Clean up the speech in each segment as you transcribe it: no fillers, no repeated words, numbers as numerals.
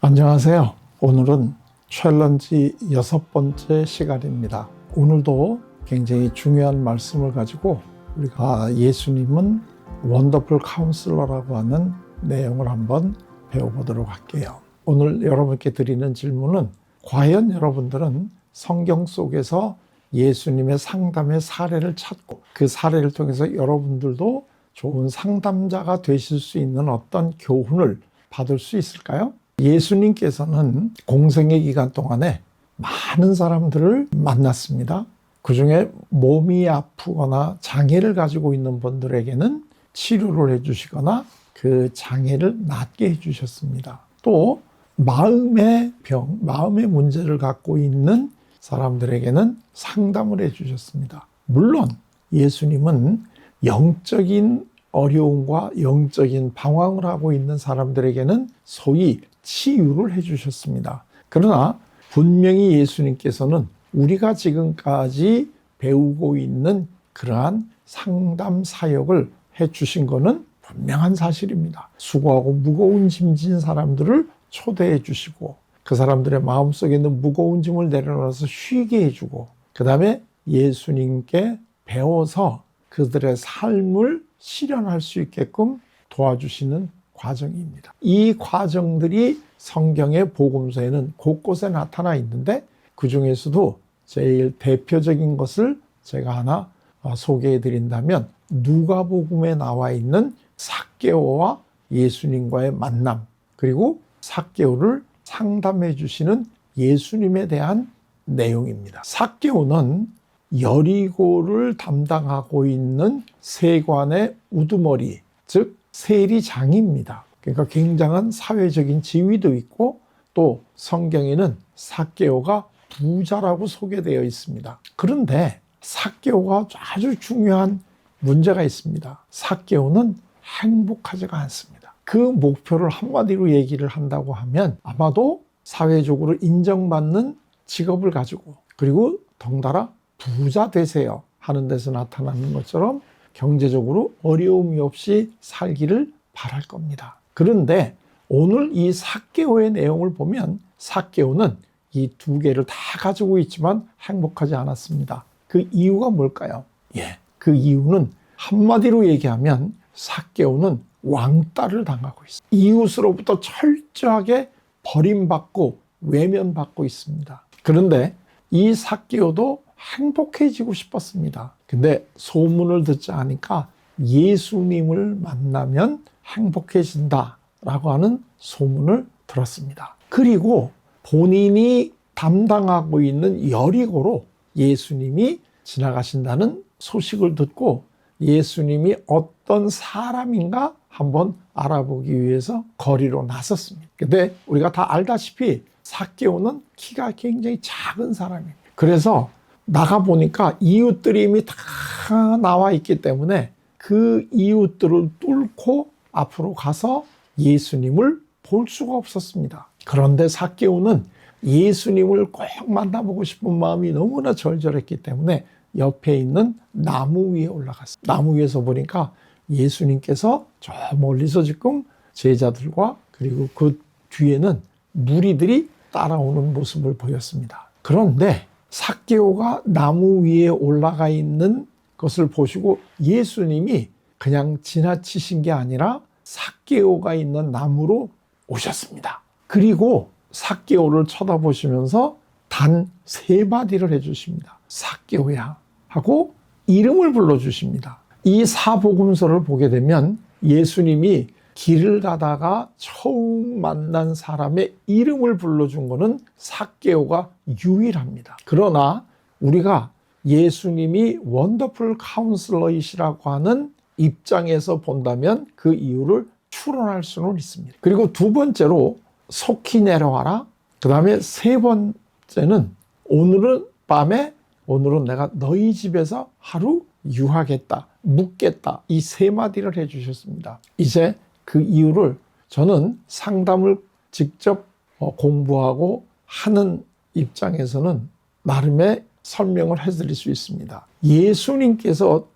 안녕하세요. 오늘은 챌린지 6번째 시간입니다. 오늘도 굉장히 중요한 말씀을 가지고 우리가 예수님은 원더풀 카운슬러라고 하는 내용을 한번 배워보도록 할게요. 오늘 여러분께 드리는 질문은 과연 여러분들은 성경 속에서 예수님의 상담의 사례를 찾고 그 사례를 통해서 여러분들도 좋은 상담자가 되실 수 있는 어떤 교훈을 받을 수 있을까요? 예수님께서는 공생의 기간 동안에 많은 사람들을 만났습니다. 그 중에 몸이 아프거나 장애를 가지고 있는 분들에게는 치료를 해주시거나 그 장애를 낫게 해주셨습니다. 또 마음의 병, 마음의 문제를 갖고 있는 사람들에게는 상담을 해주셨습니다. 물론 예수님은 영적인 어려움과 영적인 방황을 하고 있는 사람들에게는 소위 치유를 해주셨습니다. 그러나 분명히 예수님께서는 우리가 지금까지 배우고 있는 그러한 상담 사역을 해주신 것은 분명한 사실입니다. 수고하고 무거운 짐진 사람들을 초대해 주시고 그 사람들의 마음속에 있는 무거운 짐을 내려놔서 쉬게 해주고 그 다음에 예수님께 배워서 그들의 삶을 실현할 수 있게끔 도와주시는 과정입니다. 이 과정들이 성경의 복음서에는 곳곳에 나타나 있는데 그 중에서도 제일 대표적인 것을 제가 하나 소개해 드린다면 누가복음에 나와 있는 삭개오와 예수님과의 만남, 그리고 삭개오를 상담해 주시는 예수님에 대한 내용입니다. 삭개오는 여리고를 담당하고 있는 세관의 우두머리, 즉 세리장입니다. 그러니까 굉장한 사회적인 지위도 있고 또 성경에는 삭개오가 부자라고 소개되어 있습니다. 그런데 삭개오가 아주 중요한 문제가 있습니다. 삭개오는 행복하지가 않습니다. 그 목표를 한마디로 얘기를 한다고 하면 아마도 사회적으로 인정받는 직업을 가지고 그리고 덩달아 부자 되세요 하는 데서 나타나는 것처럼 경제적으로 어려움이 없이 살기를 바랄 겁니다. 그런데 오늘 이 삭개오의 내용을 보면 삭개오는 이 두 개를 다 가지고 있지만 행복하지 않았습니다. 그 이유가 뭘까요? 그 이유는 한마디로 얘기하면 삭개오는 왕따를 당하고 있습니다. 이웃으로부터 철저하게 버림받고 외면받고 있습니다. 그런데 이 삭개오도 행복해지고 싶었습니다. 근데 소문을 듣지 않으니까 예수님을 만나면 행복해진다라고 하는 소문을 들었습니다. 그리고 본인이 담당하고 있는 여리고로 예수님이 지나가신다는 소식을 듣고 예수님이 어떤 사람인가 한번 알아보기 위해서 거리로 나섰습니다. 근데 우리가 다 알다시피 삭개오는 키가 굉장히 작은 사람입니다. 그래서 나가보니까 이웃들이 이미 다 나와 있기 때문에 그 이웃들을 뚫고 앞으로 가서 예수님을 볼 수가 없었습니다. 그런데 삭개오는 예수님을 꼭 만나보고 싶은 마음이 너무나 절절했기 때문에 옆에 있는 나무 위에 올라갔습니다. 나무 위에서 보니까 예수님께서 저 멀리서 지금 제자들과 그리고 그 뒤에는 무리들이 따라오는 모습을 보였습니다. 그런데 삭개오가 나무 위에 올라가 있는 것을 보시고 예수님이 그냥 지나치신 게 아니라 삭개오가 있는 나무로 오셨습니다. 그리고 삭개오를 쳐다보시면서 단 3마디를 해주십니다. 삭개오야 하고 이름을 불러주십니다. 이 사복음서를 보게 되면 예수님이 길을 가다가 처음 만난 사람의 이름을 불러준 것은 삭개오가 유일합니다. 그러나 우리가 예수님이 원더풀 카운슬러이시라고 하는 입장에서 본다면 그 이유를 추론할 수는 있습니다. 그리고 두 번째로 속히 내려와라. 그 다음에 세 번째는 오늘은 밤에 오늘은 내가 너희 집에서 하루 유하겠다, 묵겠다. 이 3마디를 해주셨습니다. 이제 그 이유를 저는 상담을 직접 공부하고 하는 입장에서는 나름의 설명을 해드릴 수 있습니다. 예수님께서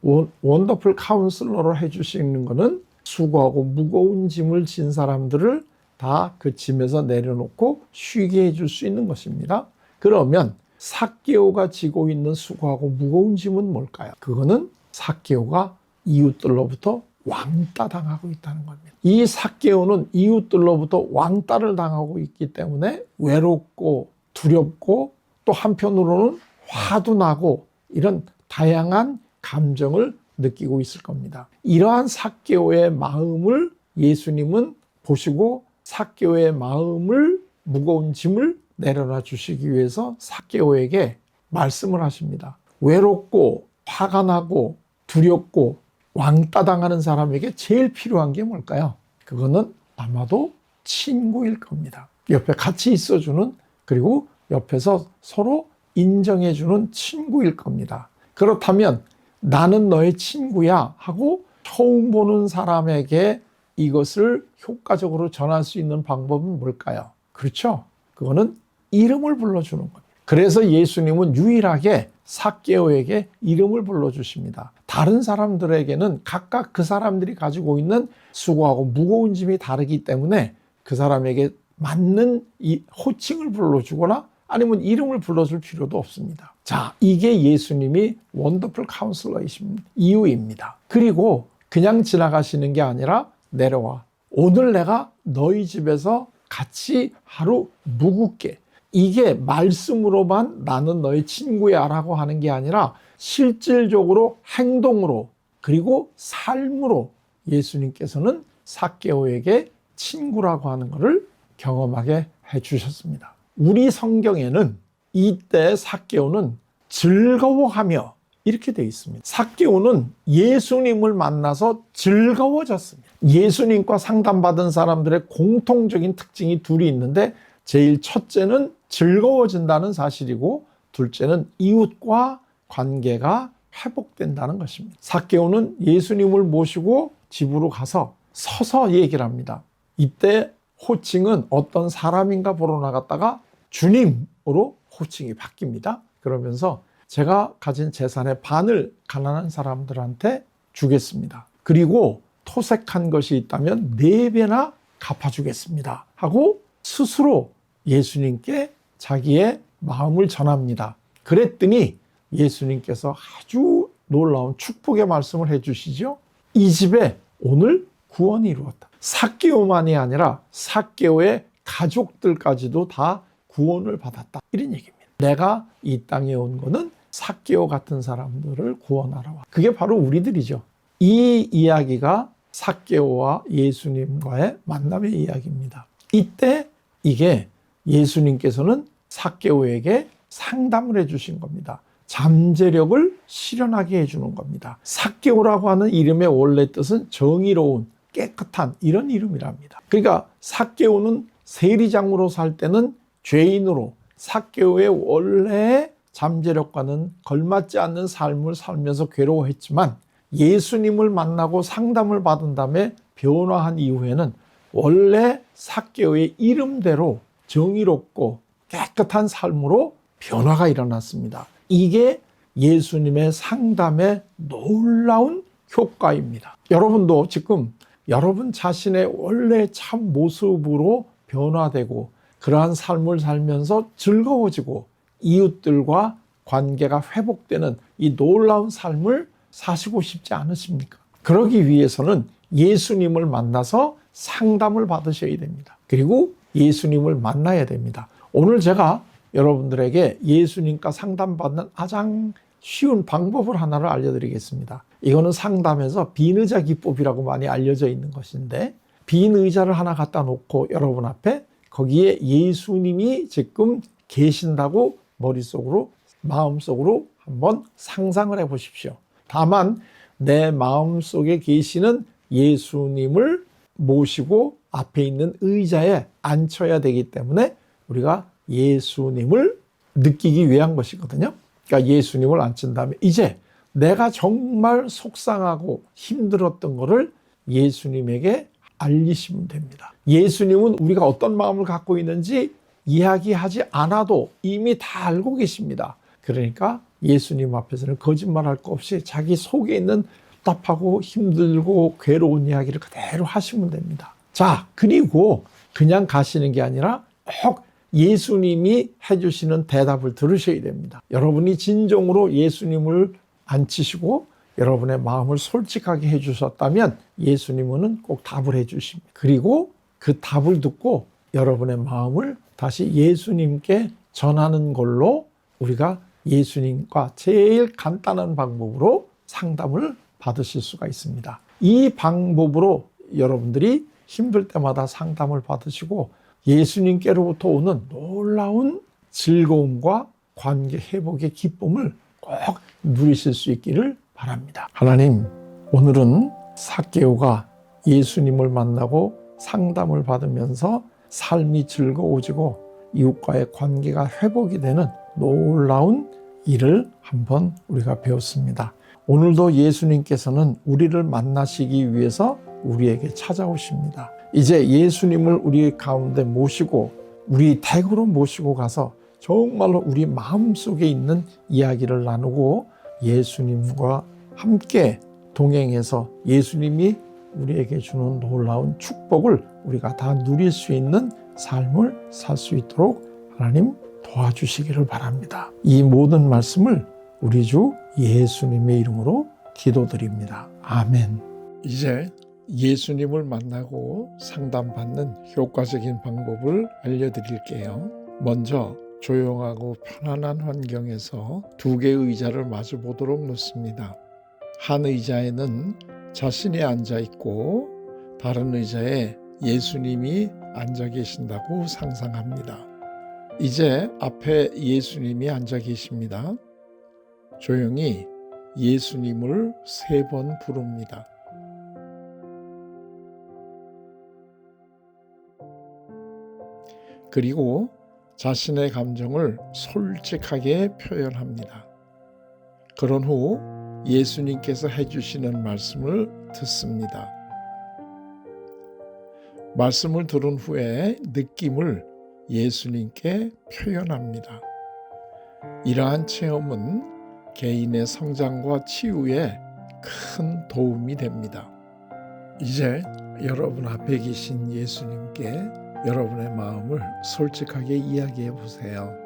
원더풀 카운슬러로 해주시는 것은 수고하고 무거운 짐을 진 사람들을 다 그 짐에서 내려놓고 쉬게 해줄 수 있는 것입니다. 그러면 삭개오가 지고 있는 수고하고 무거운 짐은 뭘까요? 그거는 삭개오가 이웃들로부터 왕따 당하고 있다는 겁니다. 이 삭개오는 이웃들로부터 왕따를 당하고 있기 때문에 외롭고 두렵고 또 한편으로는 화도 나고 이런 다양한 감정을 느끼고 있을 겁니다. 이러한 삭개오의 마음을 예수님은 보시고 삭개오의 마음을 무거운 짐을 내려놔 주시기 위해서 삭개오에게 말씀을 하십니다. 외롭고 화가 나고 두렵고 왕따 당하는 사람에게 제일 필요한 게 뭘까요? 그거는 아마도 친구일 겁니다. 옆에 같이 있어주는, 그리고 옆에서 서로 인정해주는 친구일 겁니다. 그렇다면 나는 너의 친구야 하고 처음 보는 사람에게 이것을 효과적으로 전할 수 있는 방법은 뭘까요? 그렇죠? 그거는 이름을 불러주는 겁니다. 그래서 예수님은 유일하게 삭개오에게 이름을 불러주십니다. 다른 사람들에게는 각각 그 사람들이 가지고 있는 수고하고 무거운 짐이 다르기 때문에 그 사람에게 맞는 이 호칭을 불러주거나 아니면 이름을 불러줄 필요도 없습니다. 자, 이게 예수님이 원더풀 카운슬러이신 이유입니다. 그리고 그냥 지나가시는 게 아니라 내려와. 오늘 내가 너희 집에서 같이 하루 묵을게. 이게 말씀으로만 나는 너의 친구야 라고 하는 게 아니라 실질적으로 행동으로 그리고 삶으로 예수님께서는 삭개오에게 친구라고 하는 것을 경험하게 해주셨습니다. 우리 성경에는 이때 삭개오는 즐거워하며 이렇게 되어 있습니다. 삭개오는 예수님을 만나서 즐거워졌습니다. 예수님과 상담받은 사람들의 공통적인 특징이 둘이 있는데 제일 첫째는 즐거워진다는 사실이고 둘째는 이웃과 관계가 회복된다는 것입니다. 삭개오는 예수님을 모시고 집으로 가서 서서 얘기를 합니다. 이때 호칭은 어떤 사람인가 보러 나갔다가 주님으로 호칭이 바뀝니다. 그러면서 제가 가진 재산의 반을 가난한 사람들한테 주겠습니다. 그리고 토색한 것이 있다면 4배나 갚아주겠습니다 하고 스스로 예수님께 자기의 마음을 전합니다. 그랬더니 예수님께서 아주 놀라운 축복의 말씀을 해주시죠. 이 집에 오늘 구원이 이루었다. 삭개오만이 아니라 삭개오의 가족들까지도 다 구원을 받았다. 이런 얘기입니다. 내가 이 땅에 온 거는 삭개오 같은 사람들을 구원하러 와. 그게 바로 우리들이죠. 이 이야기가 삭개오와 예수님과의 만남의 이야기입니다. 이때 이게 예수님께서는 삭개오에게 상담을 해주신 겁니다. 잠재력을 실현하게 해주는 겁니다. 삭개오라고 하는 이름의 원래 뜻은 정의로운, 깨끗한 이런 이름이랍니다. 그러니까 삭개오는 세리장으로 살 때는 죄인으로 삭개오의 원래의 잠재력과는 걸맞지 않는 삶을 살면서 괴로워했지만 예수님을 만나고 상담을 받은 다음에 변화한 이후에는 원래 삭개오의 이름대로 정의롭고 깨끗한 삶으로 변화가 일어났습니다. 이게 예수님의 상담의 놀라운 효과입니다. 여러분도 지금 여러분 자신의 원래 참 모습으로 변화되고 그러한 삶을 살면서 즐거워지고 이웃들과 관계가 회복되는 이 놀라운 삶을 사시고 싶지 않으십니까? 그러기 위해서는 예수님을 만나서 상담을 받으셔야 됩니다. 그리고 예수님을 만나야 됩니다. 오늘 제가 여러분들에게 예수님과 상담받는 가장 쉬운 방법을 하나를 알려드리겠습니다. 이거는 상담에서 빈의자 기법이라고 많이 알려져 있는 것인데 빈 의자를 하나 갖다 놓고 여러분 앞에 거기에 예수님이 지금 계신다고 머릿속으로 마음속으로 한번 상상을 해 보십시오. 다만 내 마음속에 계시는 예수님을 모시고 앞에 있는 의자에 앉혀야 되기 때문에 우리가 예수님을 느끼기 위한 것이거든요. 그러니까 예수님을 앉힌 다음에 이제 내가 정말 속상하고 힘들었던 것을 예수님에게 알리시면 됩니다. 예수님은 우리가 어떤 마음을 갖고 있는지 이야기하지 않아도 이미 다 알고 계십니다. 그러니까 예수님 앞에서는 거짓말할 거 없이 자기 속에 있는 답답하고 힘들고 괴로운 이야기를 그대로 하시면 됩니다. 자, 그리고 그냥 가시는 게 아니라 꼭 예수님이 해주시는 대답을 들으셔야 됩니다. 여러분이 진정으로 예수님을 앉히시고 여러분의 마음을 솔직하게 해주셨다면 예수님은 꼭 답을 해주십니다. 그리고 그 답을 듣고 여러분의 마음을 다시 예수님께 전하는 걸로 우리가 예수님과 제일 간단한 방법으로 상담을 받으실 수가 있습니다. 이 방법으로 여러분들이 힘들 때마다 상담을 받으시고 예수님께로부터 오는 놀라운 즐거움과 관계 회복의 기쁨을 꼭 누리실 수 있기를 바랍니다. 하나님, 오늘은 삭개오가 예수님을 만나고 상담을 받으면서 삶이 즐거워지고 이웃과의 관계가 회복이 되는 놀라운 일을 한번 우리가 배웠습니다. 오늘도 예수님께서는 우리를 만나시기 위해서 우리에게 찾아오십니다. 이제 예수님을 우리 가운데 모시고 우리 댁으로 모시고 가서 정말로 우리 마음속에 있는 이야기를 나누고 예수님과 함께 동행해서 예수님이 우리에게 주는 놀라운 축복을 우리가 다 누릴 수 있는 삶을 살 수 있도록 하나님 도와주시기를 바랍니다. 이 모든 말씀을 우리 주 예수님의 이름으로 기도드립니다. 아멘. 이제 예수님을 만나고 상담받는 효과적인 방법을 알려드릴게요. 먼저 조용하고 편안한 환경에서 두 개의 의자를 마주 보도록 놓습니다. 한 의자에는 자신이 앉아 있고 다른 의자에 예수님이 앉아 계신다고 상상합니다. 이제 앞에 예수님이 앉아 계십니다. 조용히 예수님을 3번 부릅니다. 그리고 자신의 감정을 솔직하게 표현합니다. 그런 후 예수님께서 해주시는 말씀을 듣습니다. 말씀을 들은 후에 느낌을 예수님께 표현합니다. 이러한 체험은 개인의 성장과 치유에 큰 도움이 됩니다. 이제 여러분 앞에 계신 예수님께 여러분의 마음을 솔직하게 이야기해 보세요.